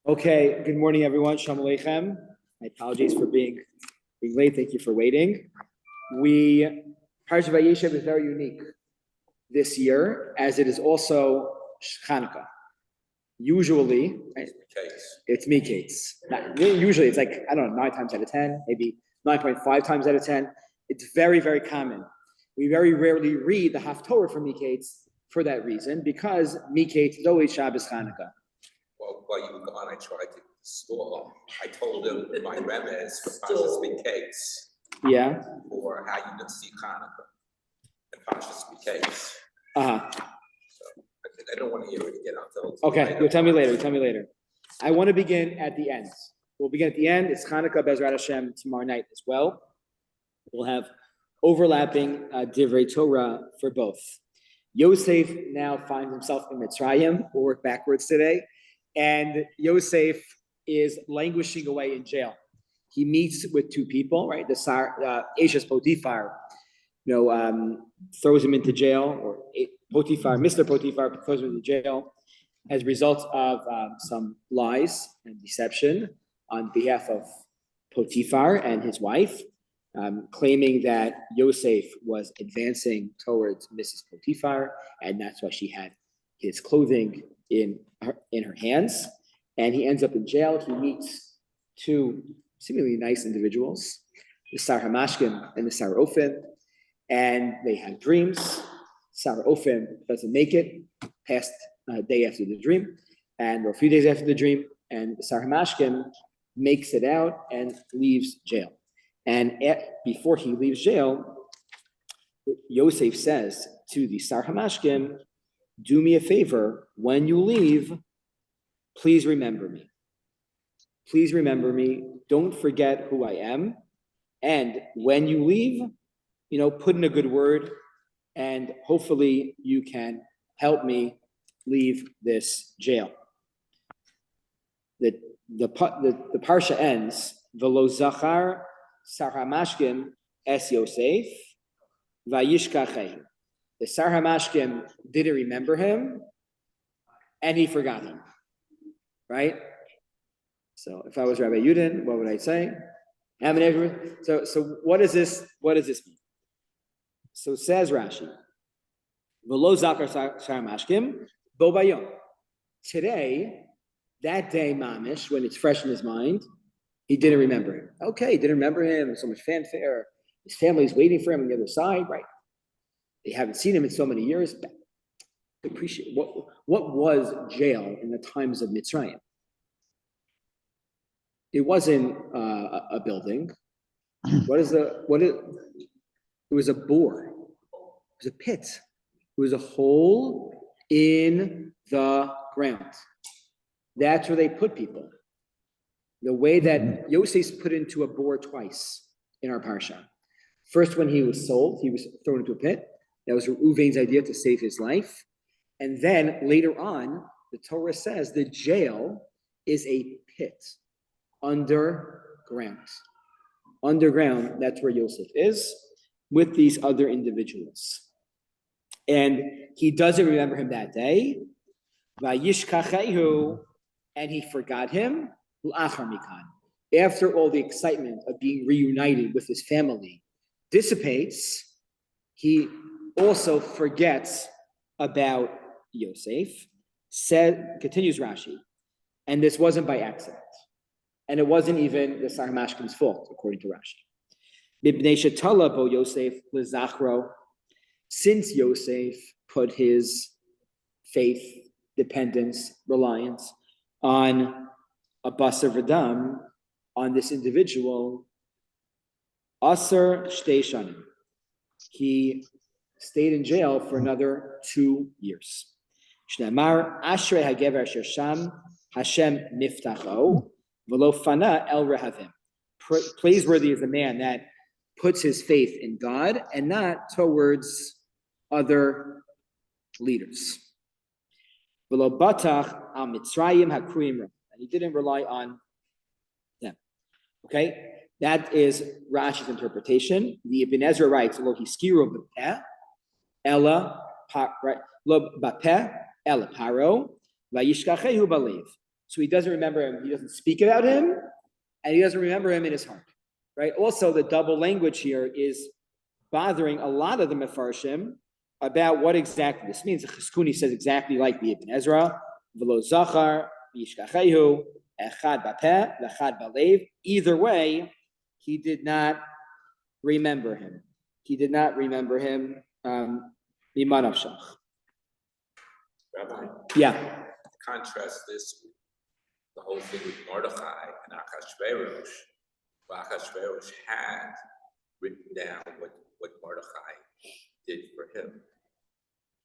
Okay, good morning, everyone. Shalom Aleichem. My apologies for being late. Thank you for waiting. Parshat Vayeshev is very unique this year, as it is also Chanukah. Usually, it's Miketz. Usually, it's like, I don't know, 9 times out of 10, maybe 9.5 times out of 10. It's very, very common. We very rarely read the Haftorah for Miketz for that reason, because Miketz is always Shabbos Chanukah. Well, while you were gone, I tried to stall. I told him my remez for Pashas Miketz. Yeah. Or how you can see Hanukkah and Pashas Miketz. So I don't want to hear it again until. Okay, you'll tell me later. I want to begin at the end. We'll begin at the end. It's Hanukkah Bezrat Hashem tomorrow night as well. We'll have overlapping Divrei Torah for both. Yosef now finds himself in Mitzrayim. We'll work backwards today. And Yosef is languishing away in jail. He meets with 2 people, right? The Ashes Potiphar, throws him into jail, or Potiphar, Mr. Potiphar throws him into jail as a result of some lies and deception on behalf of Potiphar and his wife, claiming that Yosef was advancing towards Mrs. Potiphar, and that's why she had his clothing in her hands. And he ends up in jail. He meets 2 seemingly nice individuals, the Sar Hamashkim and the Sar Ofen, and they have dreams. Sar Ofen doesn't make it past a day after the dream, or a few days after the dream, and the Sar Hamashkim makes it out and leaves jail. And before he leaves jail, Yosef says to the Sar Hamashkim, "Do me a favor, when you leave, please remember me. Please remember me. Don't forget who I am. And when you leave, put in a good word, and hopefully you can help me leave this jail." The parsha ends, "V'lo zachar Sar Hamashkim es Yosef, vayishkachehu." The Sar Hamashkim didn't remember him, and he forgot him. Right? So if I was Rabbi Yudin, what would I say? So what does this mean? So says Rashi, "V'lo zakar Sar Hamashkim bo bayom." Today, that day, mamish, when it's fresh in his mind, he didn't remember him. Okay, he didn't remember him. There's so much fanfare. His family's waiting for him on the other side, right? They haven't seen him in so many years. Appreciate what was jail in the times of Mitzrayim? It wasn't a building. It was a bore. It was a pit. It was a hole in the ground. That's where they put people. The way that Yosef's put into a bore twice in our parsha. First, when he was sold, he was thrown into a pit. That was Reuven's idea to save his life. And then later on, the Torah says the jail is a pit underground. Underground, that's where Yosef is with these other individuals. And he doesn't remember him that day. Vayishkachehu, and he forgot him. After all the excitement of being reunited with his family dissipates, he also forgets about Yosef. Continues Rashi, and this wasn't by accident, and it wasn't even the Sar Hamashkim's fault, according to Rashi. Mipnei shetala bo Yosef lezachro, since Yosef put his faith, dependence, reliance on a basar v'dam, on this individual, Aser shtei shanim, he stayed in jail for another 2 years. Shnamar ashrei hagever asher sham Hashem niftacho v'lo fana el rehavim. Praiseworthy is the man that puts his faith in God and not towards other leaders. V'lo batach al Mitzrayim hakruim, and he didn't rely on them. Okay. That is Rashi's interpretation. The Ibn Ezra writes, "Lo hiskiru b'peh, ela lo b'peh ela paro, vayishkachehu b'lev." So he doesn't remember him. He doesn't speak about him, and he doesn't remember him in his heart, right? Also, the double language here is bothering a lot of the Mefarshim about what exactly this means. The Chizkuni says exactly like the Ibn Ezra, v'lo zachar v'yishkachehu echad b'peh l'chad b'alev. Either way, he did not remember him. He did not remember him. Mimanavshach. Rabbi, Yeah. contrast this with the whole thing with Mordechai and Achashverosh. Well, Achashverosh had written down what Mordechai did for him.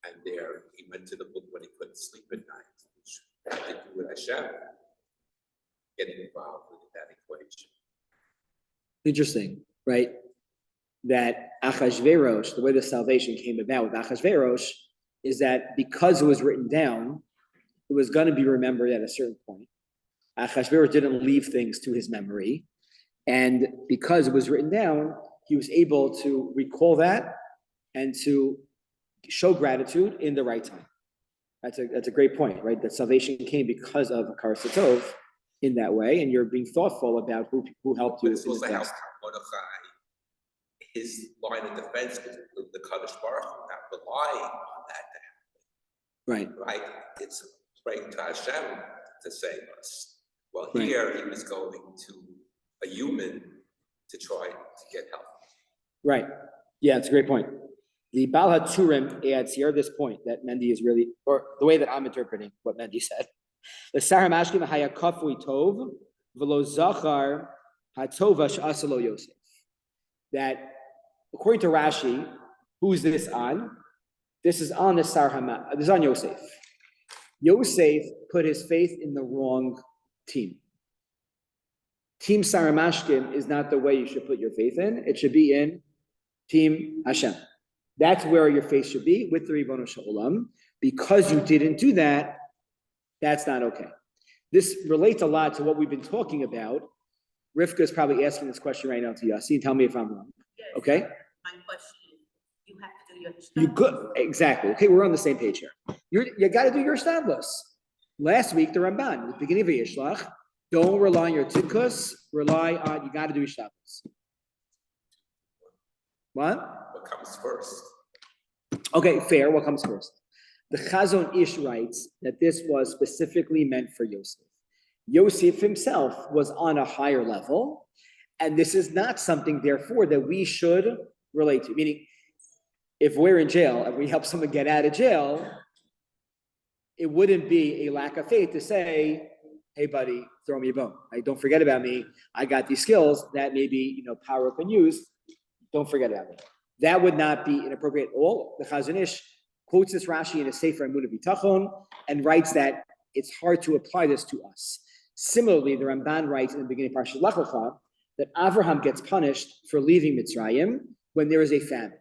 And there he went to the book when he couldn't sleep at night, which had to do with Hashem getting involved with that equation. Interesting, right? That Achashverosh, the way the salvation came about with Achashverosh, is that because it was written down, it was going to be remembered at a certain point. Achashverosh didn't leave things to his memory. And because it was written down, he was able to recall that and to show gratitude in the right time. That's a great point, right? That salvation came because of Hakaras Hatov in that way, and you're being thoughtful about who helped you. But it's supposed to help Mordechai. His line of defense was the Kadosh Baruch Hu, not relying on that to happen. Right. Right? It's praying to Hashem to save us. Well, Right. here he was going to a human to try to get help. Right. Yeah, it's a great point. The Baal HaTurim adds here this point that Mendy is really, or the way that I'm interpreting what Mendy said. The Sarah Mashkin Hayakafui Tov V'lo Zachar HaTova Sh'asalo Yosef. That according to Rashi, who's this on? This is on the Sarah. This is on Yosef. Yosef put his faith in the wrong team. Team Sarah Mashkin is not the way you should put your faith in. It should be in Team Hashem. That's where your faith should be with the Ribono Shel Olam. Because you didn't do that, that's not okay. This relates a lot to what we've been talking about. Rivka is probably asking this question right now to Yossi. Tell me if I'm wrong. Yes, Okay? my question is, you have to do your You good? Exactly. Okay, we're on the same page here. You got to do your shtadlos. Last week, the Ramban, the beginning of Yishlach, don't rely on your tzidkus. Rely on, you got to do your shtadlos. What? What comes first? Okay, fair. What comes first? The Chazon Ish writes that this was specifically meant for Yosef. Yosef himself was on a higher level, and this is not something, therefore, that we should relate to. Meaning, if we're in jail and we help someone get out of jail, it wouldn't be a lack of faith to say, hey, buddy, throw me a bone. Like, don't forget about me. I got these skills that maybe, power up and use. Don't forget about me. That would not be inappropriate at all. The Chazon Ish quotes this Rashi in a Sefer Emunah B'Tachon and writes that it's hard to apply this to us. Similarly, the Ramban writes in the beginning of Parashat Lech Lecha that Avraham gets punished for leaving Mitzrayim when there is a famine.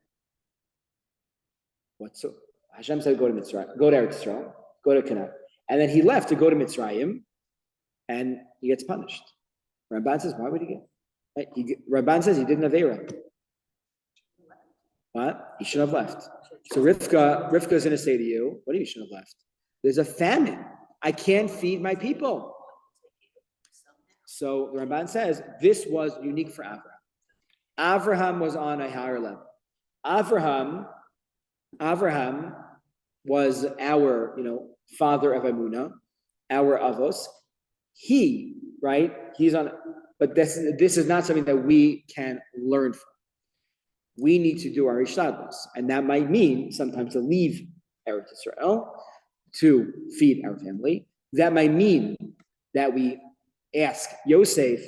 What so? Hashem said, go to Mitzrayim, go to Eretz Yisrael, go to Canaan. And then he left to go to Mitzrayim, and he gets punished. Ramban says, why would he get? Right? Ramban says he didn't have Avera. What? He should have left. So Rivka is going to say to you, what do you should have left? There's a famine. I can't feed my people. So the Ramban says this was unique for Avraham. Avraham was on a higher level. Avraham was our, father of Emunah, our Avos. He, right? He's on, but this is not something that we can learn from. We need to do our ishtadlos, and that might mean sometimes to leave Eretz Yisrael to feed our family. That might mean that we ask Yosef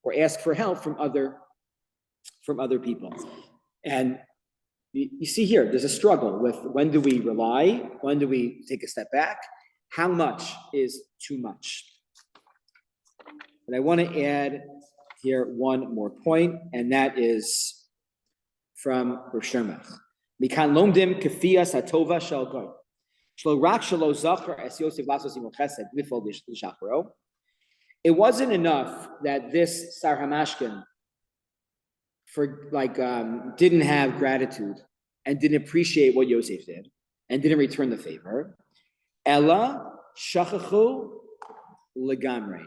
or ask for help from other people. And you see here, there's a struggle with when do we rely, when do we take a step back, how much is too much. And I want to add here one more point, and that is from Rosh Hashanah. Mikan lomdim kefiyas hatova shel goy. Shlo rak shelo zachar es Yosef lasos imo chesed nifol l'shacharo. It wasn't enough that this Sar Hamashkin didn't have gratitude and didn't appreciate what Yosef did and didn't return the favor. Ella shachachu legamre.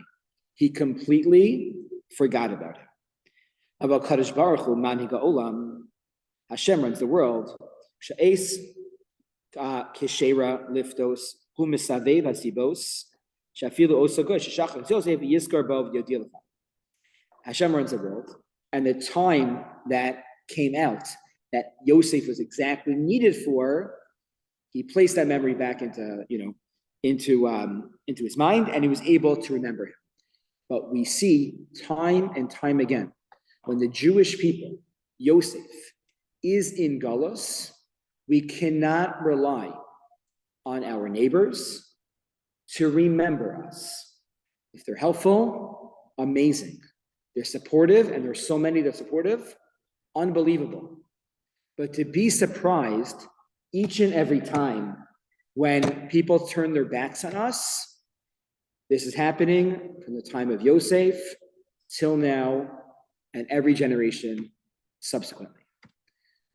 He completely forgot about him. About Kadosh Baruch Hu, Manhiga Olam, Hashem runs the world. She'es keshera liftos hu misavev hasibos shafilu osagosh shachach Yosef yiskar bov yodilach. Hashem runs the world, and the time that came out that Yosef was exactly needed for, he placed that memory back into his mind, and he was able to remember him. But we see time and time again, when the Jewish people, Yosef, is in Galus, we cannot rely on our neighbors to remember us. If they're helpful, amazing. They're supportive, and there's so many that are supportive, unbelievable. But to be surprised each and every time when people turn their backs on us, this is happening from the time of Yosef till now and every generation subsequently.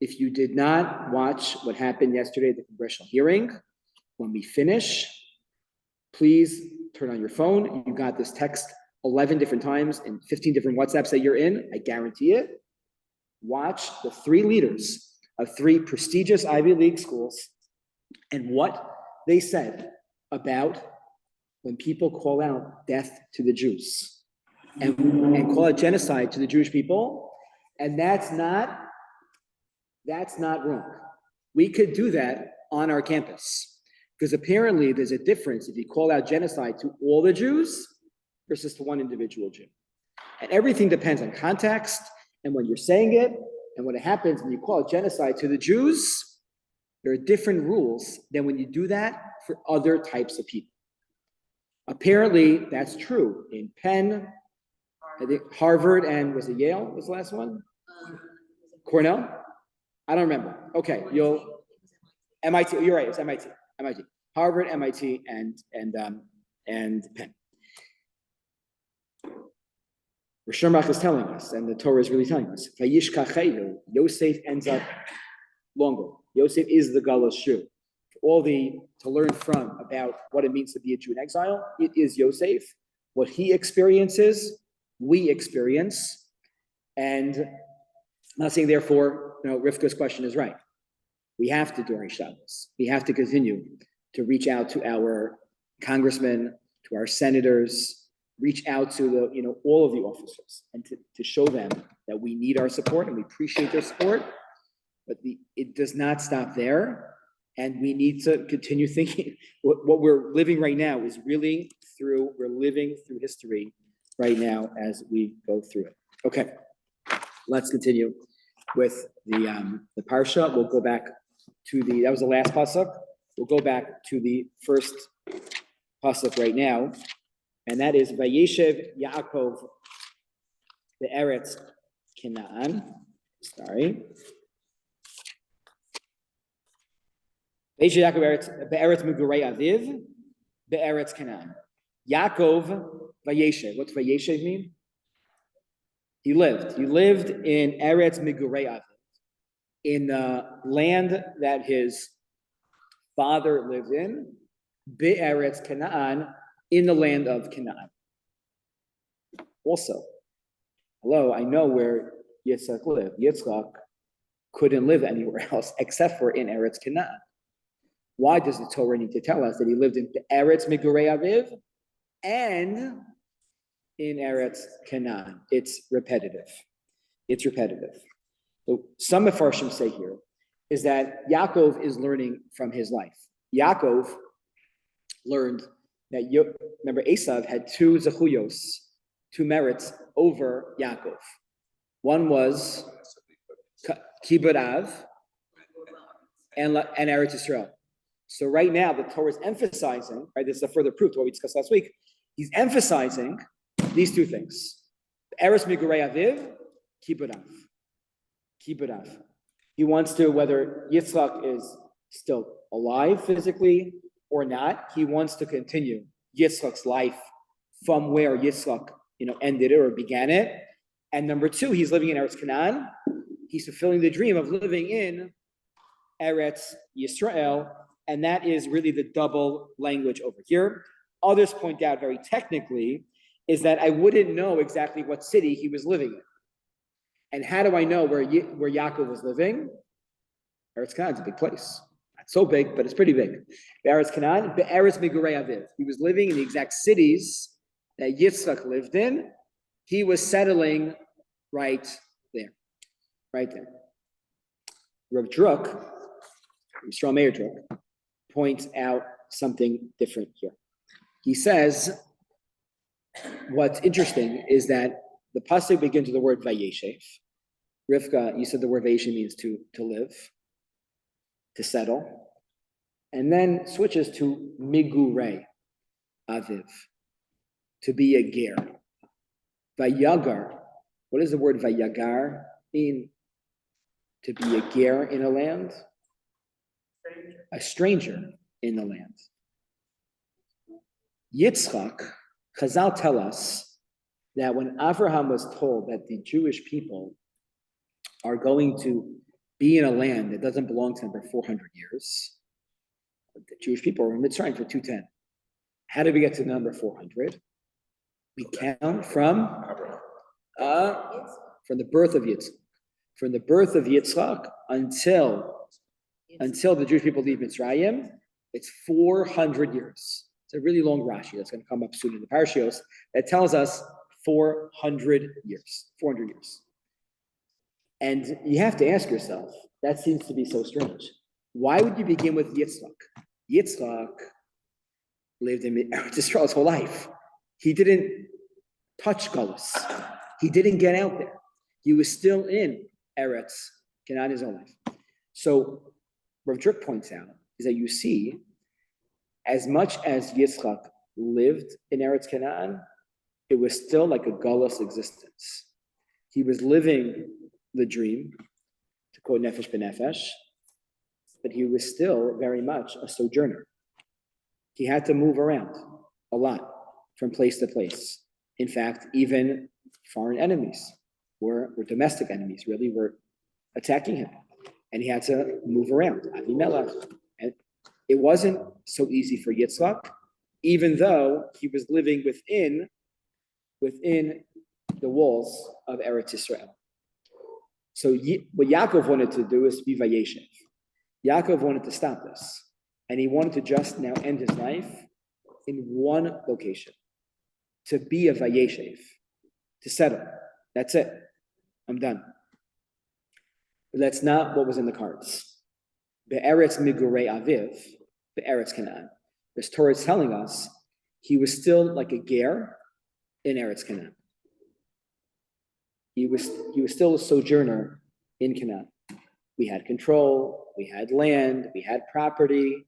If you did not watch what happened yesterday at the congressional hearing, when we finish, please turn on your phone. You got this text 11 different times in 15 different WhatsApps that you're in, I guarantee it. Watch the 3 leaders of 3 prestigious Ivy League schools and what they said about when people call out death to the Jews and call it genocide to the Jewish people, and that's not wrong. We could do that on our campus, because apparently there's a difference if you call out genocide to all the Jews versus to one individual Jew. And everything depends on context and when you're saying it, and what happens when you call it genocide to the Jews, there are different rules than when you do that for other types of people. Apparently, that's true in Penn, I think Harvard, and was it Yale was the last one? Cornell? I don't remember. Okay, MIT, you're right, it's MIT. Harvard, MIT, and Penn. Rishon is telling us, and the Torah is really telling us, Yosef ends up longer. Yosef is the Galus Shu. All to learn from about what it means to be a Jew in exile, it is Yosef. What he experiences, we experience. And I'm not saying, therefore, Rivka's question is right. We have to, during Shabbos, we have to continue to reach out to our congressmen, to our senators, reach out to all of the officers, and to show them that we need our support and we appreciate their support. But it does not stop there. And we need to continue thinking what we're living right now is we're living through history right now as we go through it. Okay, let's continue with the parsha. We'll go back to that was the last pasuk. We'll go back to the first pasuk right now, and that is Vayeshev Yaakov be'eretz Canaan. Sorry. Vayeshev Yaakov be'eretz Migurei Aviv be'eretz Canaan. Yaakov Vayeshev. What's Vayeshev mean? He lived. He lived in Eretz Migurei Aviv, in the land that his father lived in, Be'eretz Canaan, in the land of Canaan. Also, I know where Yitzchak lived. Yitzchak couldn't live anywhere else except for in Eretz Canaan. Why does the Torah need to tell us that he lived in Eretz Migurei Aviv and in Eretz Canaan? It's repetitive. So some Mefarshim say here is that Yaakov is learning from his life. Yaakov learned that, remember, Esav had 2 zechuyos, 2 merits over Yaakov. One was Kibbud Av and Eretz Yisrael. So right now, the Torah is emphasizing, right, this is a further proof to what we discussed last week, he's emphasizing these 2 things. Eretz Migurei Aviv, Kibbud Av. He wants to, whether Yitzchak is still alive physically or not, he wants to continue Yitzchak's life from where Yitzchak, ended it or began it. And number 2, he's living in Eretz Canaan. He's fulfilling the dream of living in Eretz Yisrael, and that is really the double language over here. others point out very technically, is that I wouldn't know exactly what city he was living in. And how do I know where Yaakov was living? Eretz Canaan is a big place. Not so big, but it's pretty big. Eretz Canaan, Be'eretz Migurei Aviv. He was living in the exact cities that Yitzchak lived in. He was settling right there. Right there. Rav Druk, Yisrael Meir Druk, points out something different here. He says, what's interesting is that the pasuk begins with the word Vayeshev. Rivka, you said the word Vayeshev means to live, to settle, and then switches to Migurei Aviv, to be a ger. Vayagar, what does the word Vayagar mean? To be a ger in a land? A stranger in the land. Yitzchak, Chazal tell us that when Avraham was told that the Jewish people are going to be in a land that doesn't belong to them for 400 years, the Jewish people were in Mitzrayim for 210. How did we get to number 400? We count from the birth of Yitzchak. From the birth of Yitzchak until the Jewish people leave Mitzrayim, it's 400 years. It's a really long Rashi that's going to come up soon in the Parshios that tells us 400 years. 400 years. And you have to ask yourself, that seems to be so strange. Why would you begin with Yitzchak? Yitzchak lived in Eretz Yisrael his whole life. He didn't touch Galus. He didn't get out there. He was still in Eretz Canaan his own life. So Rav Druk points out is that you see, as much as Yitzchak lived in Eretz Canaan, it was still like a Galus existence. He was living the dream, to quote Nefesh B'Nefesh, but he was still very much a sojourner. He had to move around a lot from place to place. In fact, even foreign enemies or domestic enemies really were attacking him. And he had to move around. Avimelech. And it wasn't so easy for Yitzchak, even though he was living within the walls of Eretz Yisrael. So what Yaakov wanted to do is to be Vayeshev. Yaakov wanted to stop this. And he wanted to just now end his life in one location. To be a Vayeshev. To settle. That's it. I'm done. But that's not what was in the cards. Be'eretz Migurei Aviv, Be'eretz Canaan. This Torah is telling us he was still like a ger in Eretz Canaan. He was still a sojourner in Canaan. We had control, we had land, we had property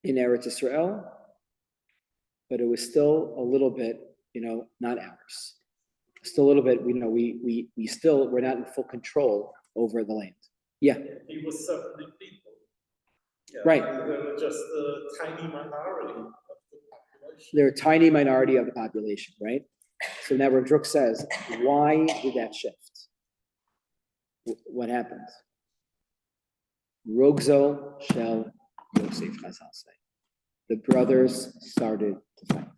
in Eretz Yisrael, but it was still a little bit, not ours. Still a little bit, we still were not in full control over the land. Yeah. He was settling people. Yeah, Right. They were just a tiny minority of the population. They're a tiny minority of the population, right? So now Rav Druk says, why did that shift? What happened? Rogzo shel Yosef, Chazal say. The brothers started to fight.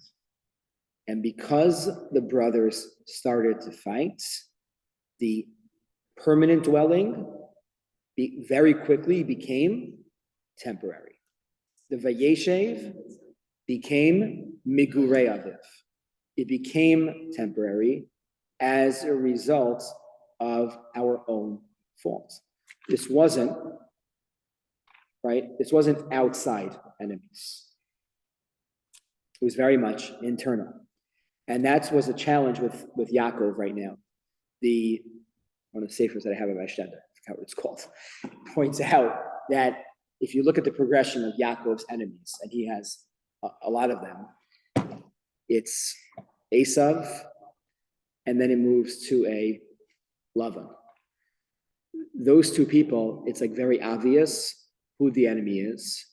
And because the brothers started to fight, the permanent dwelling very quickly became temporary. The Vayeshev became Migurei Aviv. It became temporary as a result of our own faults. This wasn't outside enemies. It was very much internal. And that was a challenge with Yaakov right now. One of the safers that I have in my shed, I forgot what it's called, points out that if you look at the progression of Yaakov's enemies, and he has a lot of them, it's Esav, and then it moves to a Lavan. Those two people, it's like very obvious who the enemy is,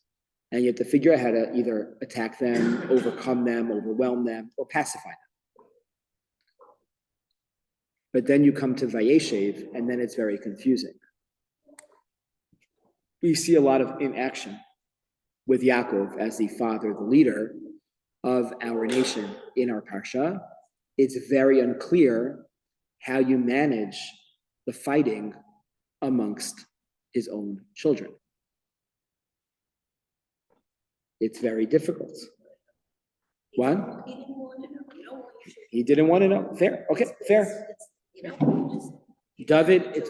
and you have to figure out how to either attack them, overcome them, overwhelm them, or pacify them. But then you come to Vayeshev, and then it's very confusing. We see a lot of inaction with Yaakov as the father, the leader, of our nation in our parsha, it's very unclear how you manage the fighting amongst his own children. It's very difficult. What? He didn't want to know, you know, you should. He didn't want to know. Fair. Okay, fair. You know, just. David, it's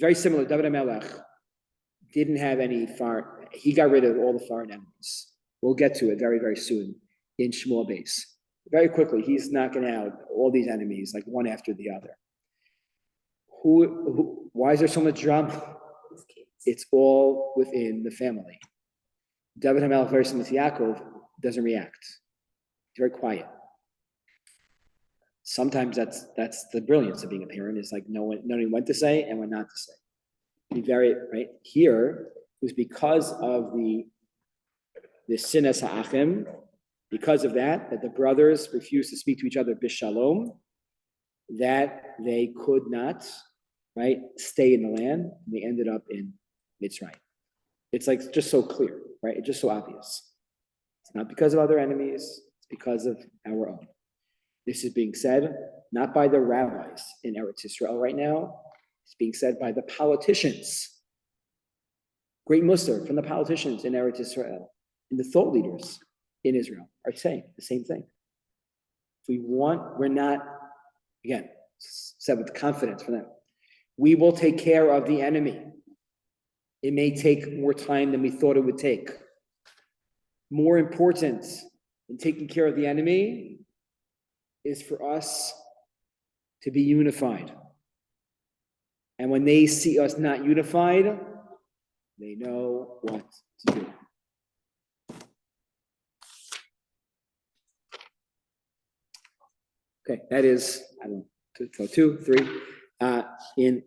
very similar. David HaMelech didn't have any foreign, he got rid of all the foreign enemies. We'll get to it very, very soon in Shmuel base. Very quickly, he's knocking out all these enemies, like one after the other. Why is there so much drama? It's all within the family. David HaMelech, very similar to Yaakov, doesn't react. He's very quiet. Sometimes that's the brilliance of being a parent, is like knowing when to say and when not to say. Be very right here. It was because of the sinas ha'achim, because of that the brothers refused to speak to each other bishalom, that they could not stay in the land. And they ended up in Mitzrayim. It's like just so clear, right? It's just so obvious. It's not because of other enemies, it's because of our own. This is being said not by the rabbis in Eretz Yisrael right now. It's being said by the politicians. Great mussar from the politicians in Eretz Yisrael and the thought leaders in Israel are saying the same thing. If we want, we're not, again, said with confidence for them, we will take care of the enemy. It may take more time than we thought it would take. More important than taking care of the enemy is for us to be unified. And when they see us not unified, they know what to do. Okay, that is, I don't know, 2, 3.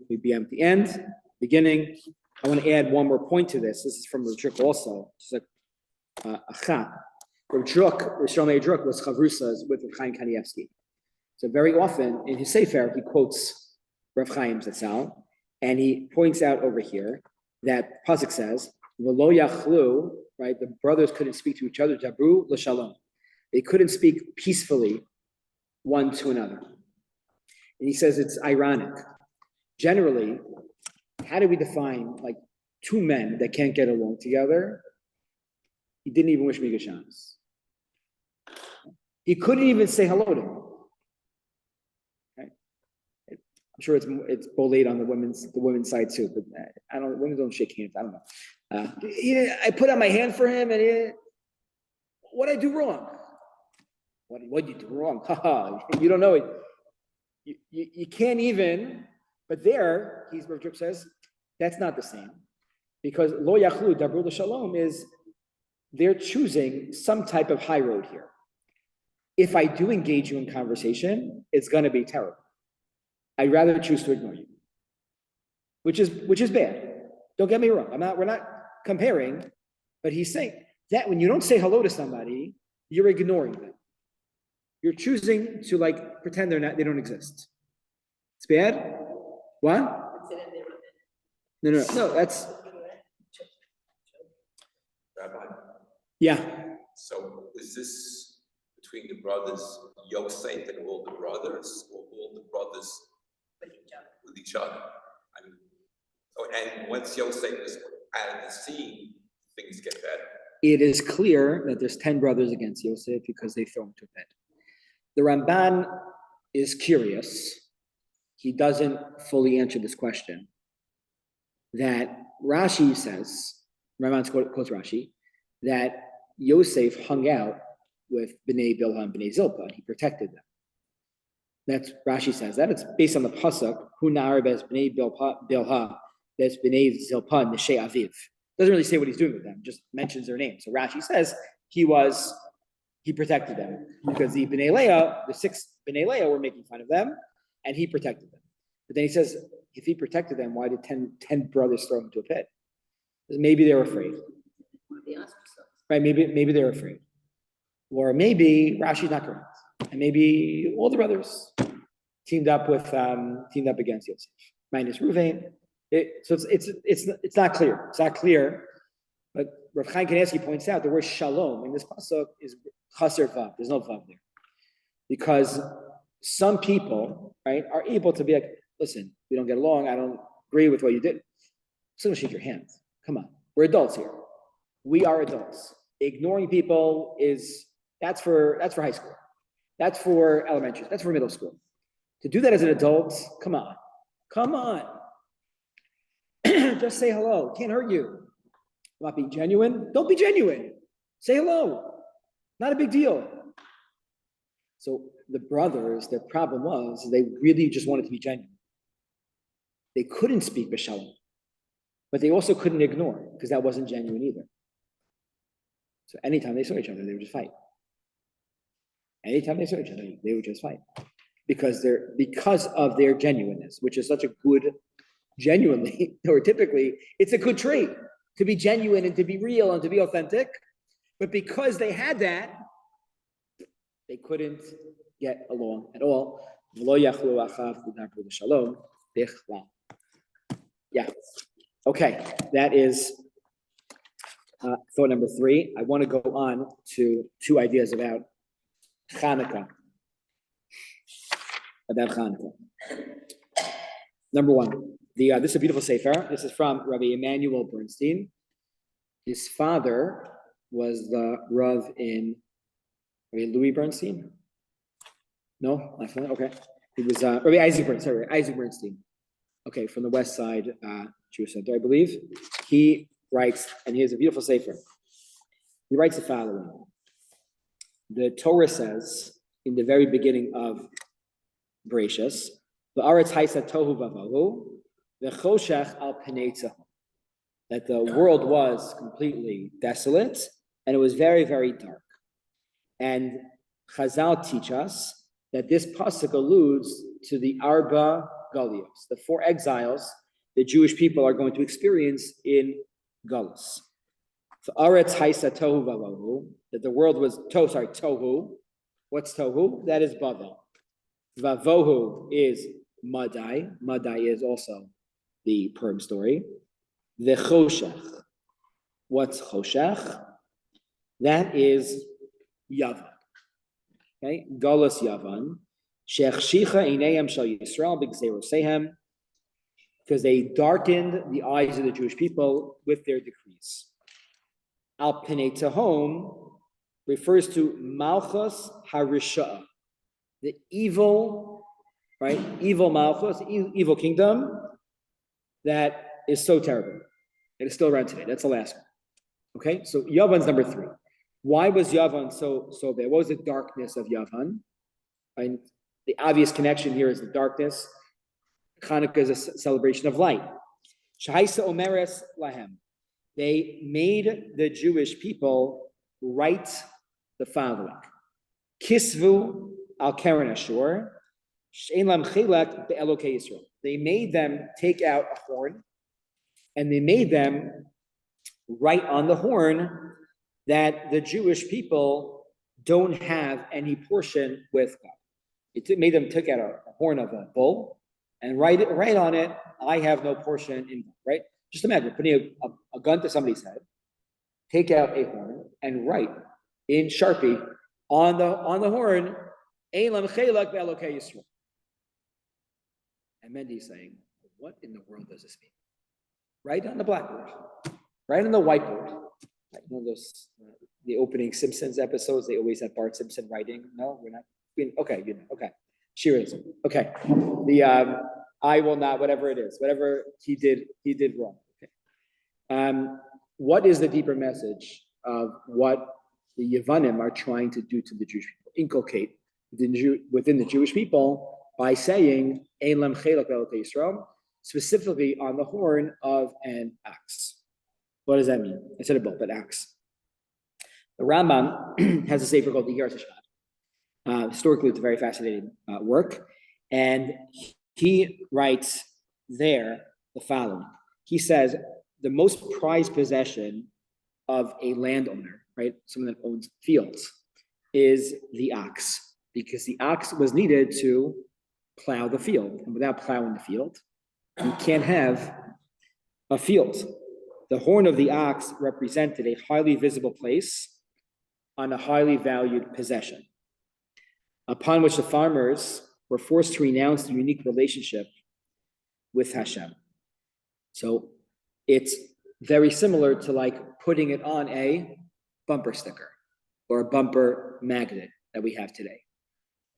We'd be at the end, beginning. I want to add one more point to this. This is from Rudruk also. It's like a chap. Rudruk was chavrusas with Rav Chaim Kanievsky. So very often in his Sefer, he quotes Rav Chaim Zatzal, and he points out over here that Pasuk says, "V'lo yachlu," right? The brothers couldn't speak to each other. Dabru l'shalom. They couldn't speak peacefully one to another. And he says it's ironic. Generally, how do we define like two men that can't get along together? He didn't even wish me good chance. He couldn't even say hello to him. Right? I'm sure it's bullied on the women's side too, but women don't shake hands. I don't know. I put out my hand for him, and what I do wrong? What you do wrong? You don't know it. You can't even. But there, Rav Druk says, that's not the same, because lo yachlu dabru l'shalom is they're choosing some type of high road here. If I do engage you in conversation, it's going to be terrible. I'd rather choose to ignore you, which is bad. Don't get me wrong. We're not comparing, but he's saying that when you don't say hello to somebody, you're ignoring them. You're choosing to pretend they don't exist. It's bad. What? No, that's Rabbi. Yeah. So is this between the brothers Yosef and all the brothers, or all the brothers with each other? And once Yosef is out of the scene, things get better. It is clear that there's 10 brothers against Yosef because they throw him to bed. The Ramban is curious. He doesn't fully answer this question. That Rashi says, Ramban quotes Rashi, that Yosef hung out with Bnei Bilhah and Bnei Zilpah, and he protected them. That's Rashi says that. It's based on the pasuk, Hu na'ar bes Bnei Bilhah, bes Bnei Zilpah, Neshei Aviv. Doesn't really say what he's doing with them, just mentions their names. So Rashi says he protected them because the Bnei Leah, the 6 Bnei Leah were making fun of them, and he protected them. But then he says, if he protected them, why did 10 brothers throw him into a pit? Because maybe they were afraid. Right? Maybe they're afraid. Or maybe Rashi's not correct. And maybe all the brothers teamed up against Yosef, minus Ruvain. So it's not clear. It's not clear. But Rav Chaim Kanievsky points out the word shalom in this pasuk is chaser vav. There's no vav there. Because some people, right, are able to be like, listen, we don't get along. I don't agree with what you did. So don't shake your hand. Come on. We're adults here. We are adults. Ignoring people that's for high school. That's for elementary. That's for middle school. To do that as an adult, come on. Come on. Just say hello. Can't hurt you. Not be genuine. Don't be genuine. Say hello. Not a big deal. So the brothers, their problem was they really just wanted to be genuine. They couldn't speak b'shalom, but they also couldn't ignore because that wasn't genuine either. So anytime they saw each other, they would just fight. Anytime they saw each other, they would just fight because of their genuineness, which is such a good, genuinely or typically it's a good trait to be genuine and to be real and to be authentic. But because they had that, they couldn't get along at all. Yeah. Okay, that is thought number 3. I want to go on to 2 ideas about Hanukkah. Number 1, this is a beautiful sefer. This is from Rabbi Emanuel Bernstein. His father was the Rav in Louis Bernstein? No, not familiar. Okay. He was Rabbi Isaac Bernstein. Okay, from the West Side Jewish Center, I believe. He writes, and he has a beautiful sefer. He writes the following. The Torah says in the very beginning of Bereshis, "V'aretz haisa tohu v'avohu, v'choshech al pnei tzahum," that the world was completely desolate and it was very, very dark. And Chazal teach us that this pasuk alludes to the Arba Galios, the 4 exiles the Jewish people are going to experience in Galus. So Aretz Haisa Tohu Vavohu, that the world was Tohu. What's Tohu? That is Bavel. Vavohu is Madai. Madai is also the Purim story. The Choshech. What's Choshech? That is Yavan. Okay, Galus Yavan. Shechshicha Einayim Shal Yisrael B'Gzeirosehem, because they darkened the eyes of the Jewish people with their decrees. Al Pnei Tehom refers to Malchus Harisha, the evil, right? Evil Malchus, evil kingdom that is so terrible. It is still around today. That's the last one. Okay, so Yavan's number 3. Why was Yavan so bad? What was the darkness of Yavan? And the obvious connection here is the darkness. Hanukkah is a celebration of light. Shahaisa Omeres Lahem. They made the Jewish people write the following. Kisvu al Keren Ashur, She'en lam chilek be'elokei Yisrael. They made them take out a horn, and they made them write on the horn that the Jewish people don't have any portion with God. It made them take out a horn of a bull and write on it, I have no portion in God, right? Just imagine putting a gun to somebody's head, take out a horn, and write in Sharpie on the horn, Ein lam chelak be'elokei Yisrael. And Mendy's saying, what in the world does this mean? Right on the blackboard, right on the whiteboard. Like one of those, the opening Simpsons episodes, they always have Bart Simpson writing. No, we're not. Okay, okay. Shiurism. Okay. The I will not, whatever it is, whatever he did wrong. Okay. What is the deeper message of what the Yevanim are trying to do to the Jewish people? Inculcate within the Jewish people by saying Ein lam chelak be'elokei Yisrael, specifically on the horn of an axe. What does that mean? I said a both, but axe. The Rambam has a sefer called the Yiras Hashvat. Historically, it's a very fascinating work. And he writes there the following. He says, the most prized possession of a landowner, right, someone that owns fields, is the ox, because the ox was needed to plow the field. And without plowing the field, you can't have a field. the horn of the ox represented a highly visible place on a highly valued possession, upon which the farmers were forced to renounce the unique relationship with Hashem. So it's very similar to like putting it on a bumper sticker or a bumper magnet that we have today,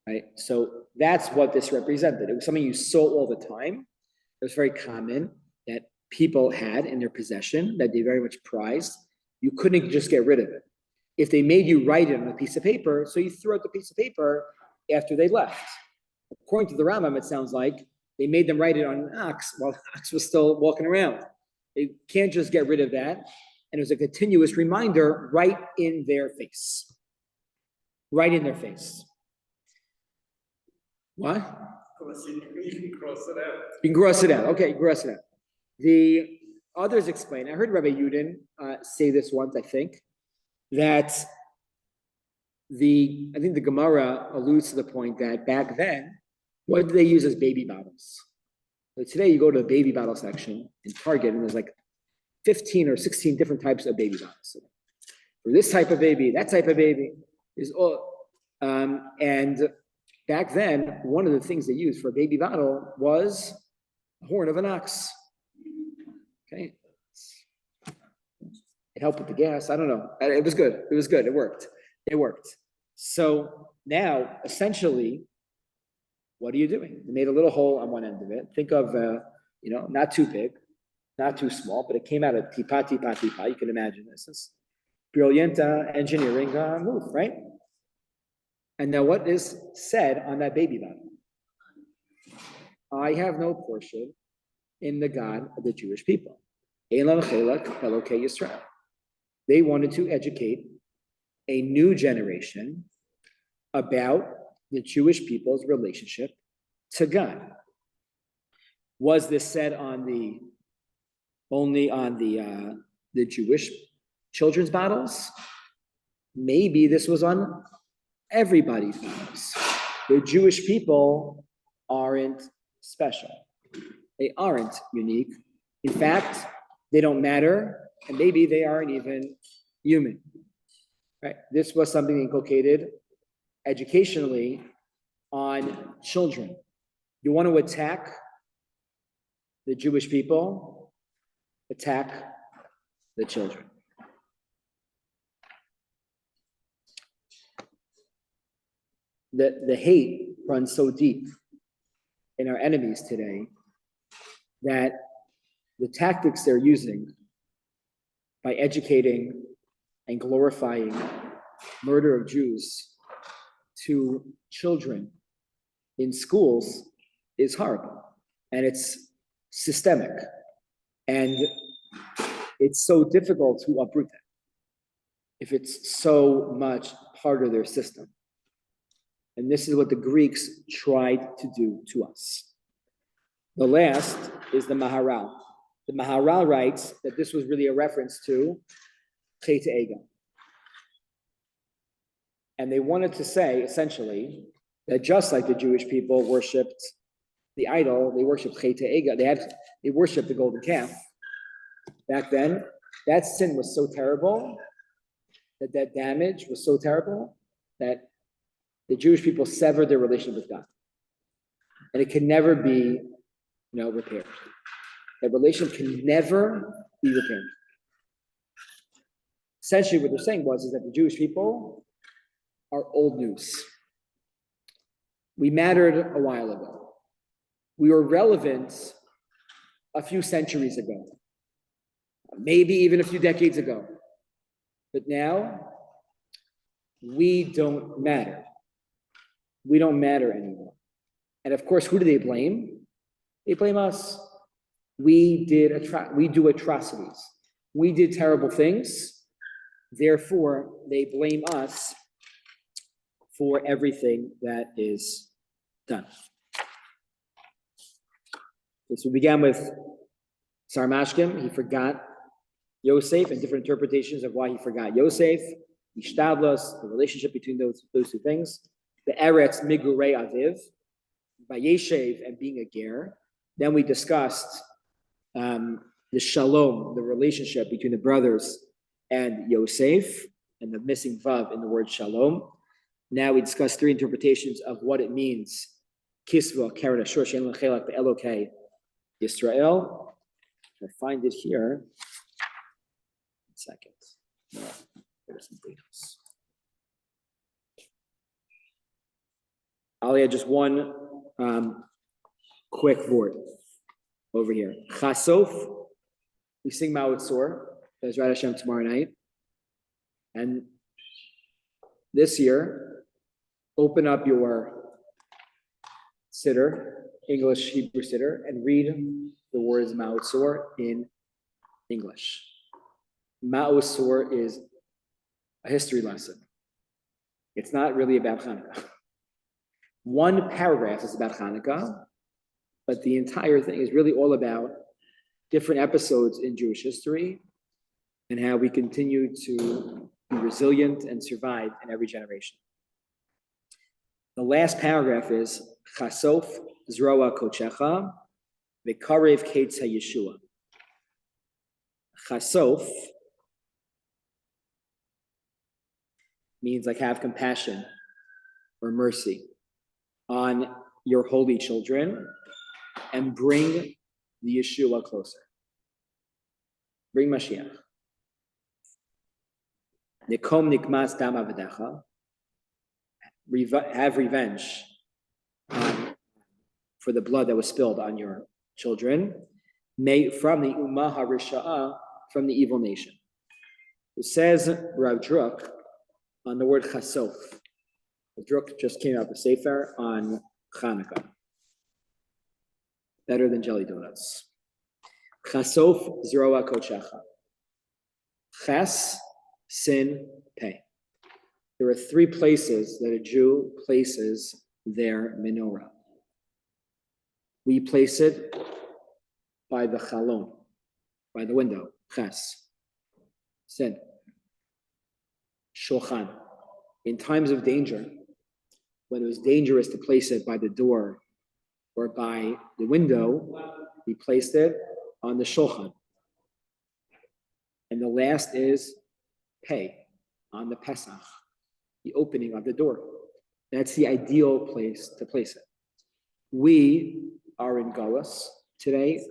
right? So that's what this represented. It was something you saw all the time. It was very common that people had in their possession that they very much prized. You couldn't just get rid of it. If they made you write it on a piece of paper, so you threw out the piece of paper after they left. According to the Rambam, it sounds like they made them write it on an ox while the ox was still walking around. They can't just get rid of that. And it was a continuous reminder right in their face. Right in their face. What? You can cross it out. You can gross it out. Okay, gross it out. The others explain. I heard Rabbi Yudin say this once, I think, that I think the Gemara alludes to the point that back then, what did they use as baby bottles? So today you go to the baby bottle section in Target and there's like 15 or 16 different types of baby bottles. So for this type of baby, that type of baby is all, and back then, one of the things they used for a baby bottle was the horn of an ox. Okay. It helped with the gas. I don't know. It was good. It was good. It worked. It worked. So now, essentially, what are you doing? You made a little hole on one end of it. Think of, not too big, not too small, but it came out of tipa, tipa, tipa. You can imagine this. It's brilliant engineering move, right? And now what is said on that baby bottle? I have no portion in the God of the Jewish people. They wanted to educate a new generation about the Jewish people's relationship to God. Was this said only on the Jewish children's bottles? Maybe this was on everybody's bottles. The Jewish people aren't special. They aren't unique. In fact, they don't matter, and maybe they aren't even human. Right? This was something inculcated educationally on children. You want to attack the Jewish people, attack the children. The hate runs so deep in our enemies today that the tactics they're using by educating and glorifying murder of Jews to children in schools is horrible, and it's systemic, and it's so difficult to uproot that if it's so much part of their system. And this is what the Greeks tried to do to us. The last is the Maharal. The Maharal writes that this was really a reference to Chet Ega. And they wanted to say, essentially, that just like the Jewish people worshipped the idol, they worshipped Chet Ega, they worshipped the golden calf. Back then, that sin was so terrible, that damage was so terrible, that the Jewish people severed their relationship with God. And it can never be, repaired. That relationship can never be repaired. Essentially, what they're saying is that the Jewish people are old news. We mattered a while ago. We were relevant a few centuries ago, maybe even a few decades ago. But now, we don't matter. We don't matter anymore. And of course, who do they blame? They blame us. We do atrocities. We did terrible things. Therefore, they blame us for everything that is done. Okay, so we began with Sarmashkim. He forgot Yosef, and different interpretations of why he forgot Yosef. Ishtadlos, the relationship between those two things. The Eretz Migurei Aviv, Vayeshev, and being a ger. Then we discussed the shalom, the relationship between the brothers and Yosef, and the missing vav in the word shalom. Now we discuss three interpretations of what it means. Kisva, Karen, Ashur, Shen, Lechelak, Elokei, Yisrael. I find it here. 1 second. No, there's something else. I'll add just one quick word over here. Chasof. We sing Mawitzor. That's Rad Hashem tomorrow night. And this year, open up your siddur, English Hebrew siddur, and read the words Mawitzor in English. Mawitzor is a history lesson. It's not really about Hanukkah. One paragraph is about Hanukkah, but the entire thing is really all about different episodes in Jewish history and how we continue to be resilient and survive in every generation. The last paragraph is Chasof Zroa Kochecha V'karev Ketz HaYeshua. Chasof means like have compassion or mercy on your holy children and bring the Yeshua closer. Bring Mashiach. Nikom nikmas dam avadecha. Have revenge for the blood that was spilled on your children. From the Ummah HaRisha'ah, from the evil nation. It says Rav Druk on the word chasof. Rav Druk just came out with Sefer on Hanukkah. Better than jelly donuts. Chasof zroa kochecha. Ches, sin, pei. There are three places that a Jew places their menorah. We place it by the chalon, by the window, ches. Sin. Shulchan. In times of danger, when it was dangerous to place it by the door or by the window, we placed it on the shulchan. And the last is pei, on the Pesach, the opening of the door. That's the ideal place to place it. We are in Galus today.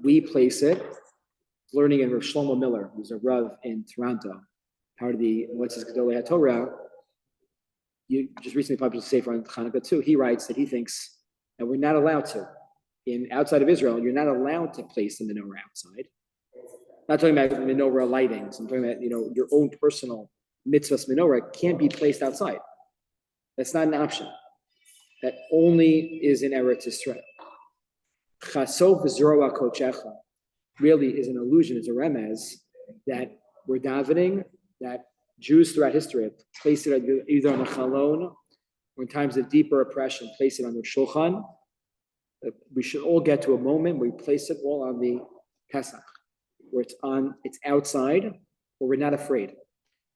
We place it, learning in Rav Shlomo Miller, who's a Rav in Toronto, part of the Motzes Gedolei HaTorah. You just recently published a Sefer on Hanukkah too. He writes that he thinks that we're not allowed to. Outside of Israel, you're not allowed to place the menorah outside. Not talking about menorah lightings. I'm talking about your own personal mitzvahs menorah can't be placed outside. That's not an option. That only is in Eretz Yisrael. Chasof zroa kochecha really is an allusion, is a remez that we're davening that Jews throughout history have placed it either on the chalon or in times of deeper oppression, place it on the shulchan. We should all get to a moment where we place it all on the Pesach, where it's outside, or we're not afraid,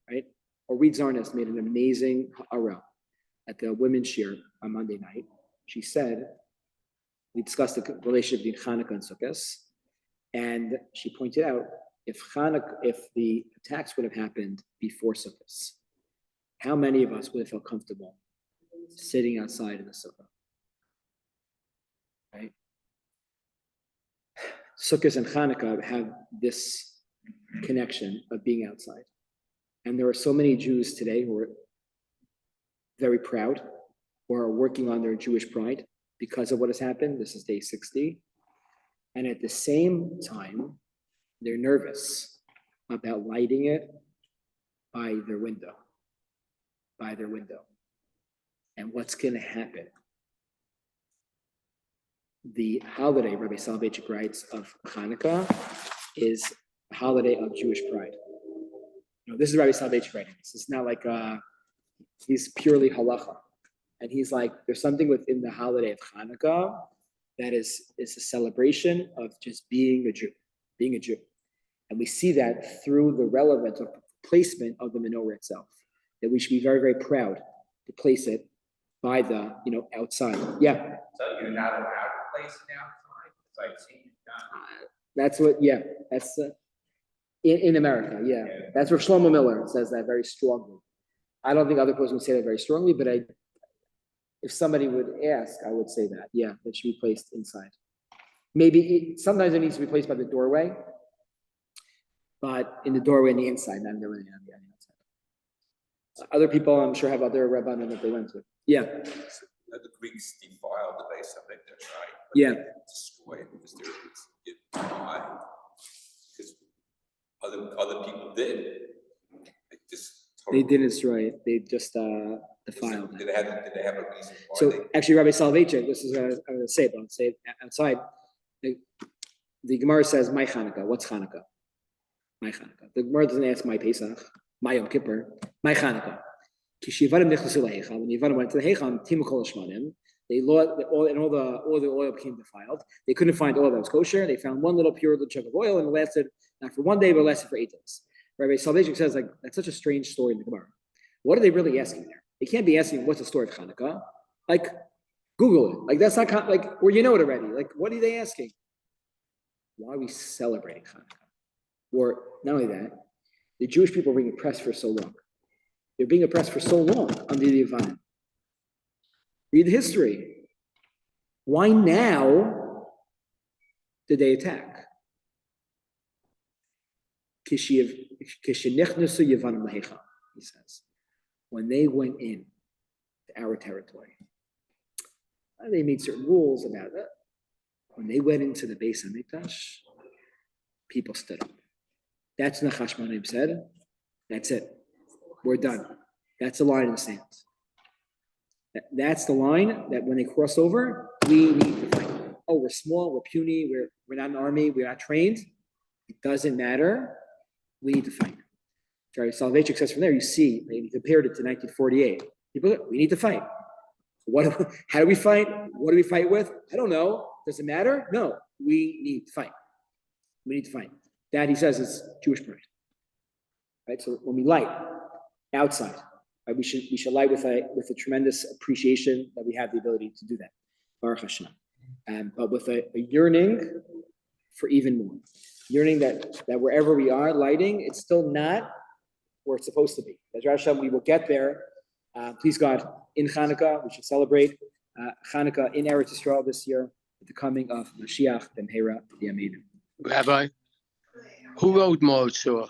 right? Or Reed Zarnes made an amazing ha'ara at the women's shiur on Monday night. She said, we discussed the relationship between Hanukkah and Sukkot, and she pointed out if the attacks would have happened before Sukkot, how many of us would have felt comfortable sitting outside in the sukkah? Right? Sukkot and Hanukkah have this connection of being outside. And there are so many Jews today who are very proud or are working on their Jewish pride because of what has happened. This is day 60. And at the same time, they're nervous about lighting it by their window. And what's going to happen? The holiday, Rabbi Soloveitchik writes, of Hanukkah is a holiday of Jewish pride. This is Rabbi Soloveitchik writing. This is not like he's purely halacha. And he's like, there's something within the holiday of Hanukkah that is a celebration of just being a Jew. And we see that through the relevance of placement of the menorah itself, that we should be very, very proud to place it by the, outside. Yeah. So you're not allowed to place it outside? Because I've seen it done. That's what, yeah, that's in America, yeah. That's where Shlomo Miller says that very strongly. I don't think other persons would say that very strongly, but if somebody would ask, I would say that, yeah, that should be placed inside. Maybe sometimes it needs to be placed by the doorway, but in the doorway on the inside, not really on the outside. Other people, I'm sure, have other rabbanim that they went to. Yeah. The Greeks defiled the base of it, that's right. But Yeah. they destroyed it because other people did. They didn't destroy it. They just defiled it. Did they have a reason why? So actually, Rabbi Soloveitchik, this is what I'm going to say, but I'll say it outside. The Gemara says, "My Hanukkah." What's Hanukkah? My Hanukkah. The Gemara doesn't ask my Pesach, my Yom Kippur, my Hanukkah. When Yevanim went to the Heicham, Timukol Shmanim, they lost all the oil became defiled. They couldn't find oil that was kosher. They found one little pure little chunk of oil, and it lasted not for 1 day, but it lasted for 8 days. Rabbi Soloveitchik says, like, that's such a strange story in the Gemara. What are they really asking there? They can't be asking what's the story of Hanukkah. Like, Google it. Like, that's not like, or you know it already. Like, what are they asking? Why are we celebrating Hanukkah? Or not only that, the Jewish people are being oppressed for so long. They're being oppressed for so long under the Yevanim. Read the history. Why now did they attack? He says, when they went in to our territory, they made certain rules about that. When they went into the Beis HaMikdash, people stood up. That's what Nachashmonim said. That's it. We're done. That's the line in the sand. That's the line that when they cross over, we need to fight. Oh, we're small, we're puny, we're not an army, we're not trained. It doesn't matter. We need to fight. Rabbi Soloveitchik says from there, you see, they compared it to 1948. People, we need to fight. How do we fight? What do we fight with? I don't know. Does it matter? No, we need to fight. We need to fight. That, he says, is Jewish pride. Right? So when we light outside, right, we should light with a tremendous appreciation that we have the ability to do that. Baruch Hashem. But with a yearning for even more. Yearning that wherever we are lighting, it's still not where it's supposed to be. As Rosh Hashem, we will get there. Please God, in Hanukkah, we should celebrate Hanukkah in Eretz Yisrael this year with the coming of Mashiach ben Hera Yameinu. Rabbi, who wrote Markowitz?